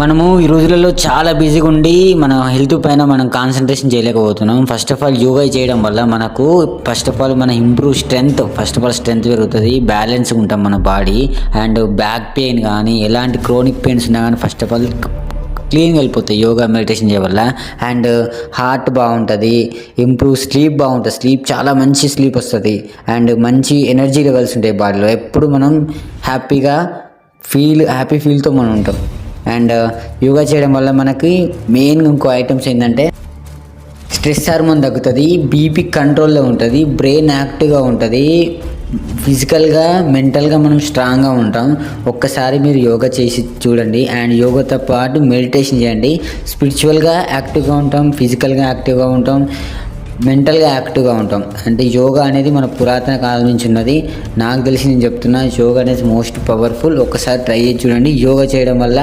మనము ఈ రోజులలో చాలా బిజీగా ఉండి మన హెల్త్ పైన మనం కాన్సన్ట్రేషన్ చేయలేకపోతున్నాం. ఫస్ట్ ఆఫ్ ఆల్ యోగా చేయడం వల్ల మనకు మన ఇంప్రూవ్ స్ట్రెంగ్త్, స్ట్రెంగ్త్ పెరుగుతుంది, బ్యాలెన్స్గా ఉంటాం మన బాడీ. అండ్ బ్యాక్ పెయిన్ కానీ ఎలాంటి క్రోనిక్ పెయిన్స్ ఉన్నా కానీ ఫస్ట్ ఆఫ్ ఆల్ క్లీన్గా వెళ్ళిపోతాయి యోగా మెడిటేషన్ చేయడం వల్ల. అండ్ హార్ట్ బాగుంటుంది, ఇంప్రూవ్ స్లీప్ బాగుంటుంది, స్లీప్ చాలా మంచి స్లీప్ వస్తుంది. అండ్ మంచి ఎనర్జీ లెవెల్స్ ఉంటాయి బాడీలో, ఎప్పుడు మనం హ్యాపీ ఫీల్తో మనం ఉంటాం. అండ్ యోగా చేయడం వల్ల మనకి మెయిన్ ఇంకో ఐటమ్స్ ఏంటంటే స్ట్రెస్ హార్మోన్ తగ్గుతుంది, బీపీ కంట్రోల్లో ఉంటుంది, బ్రెయిన్ యాక్టివ్గా ఉంటుంది, ఫిజికల్గా మెంటల్గా మనం స్ట్రాంగ్గా ఉంటాం. ఒక్కసారి మీరు యోగా చేసి చూడండి. అండ్ యోగాతో పాటు మెడిటేషన్ చేయండి. స్పిరిచువల్గా యాక్టివ్గా ఉంటాం, ఫిజికల్గా యాక్టివ్గా ఉంటాం, మెంటల్గా యాక్టివ్గా ఉంటాం. అంటే యోగా అనేది మన పురాతన కాలం నుంచి ఉన్నది. నాకు తెలిసి నేను చెప్తున్నా, యోగా అనేది మోస్ట్ పవర్ఫుల్. ఒక్కసారి ట్రై చేసి చూడండి. యోగా చేయడం వల్ల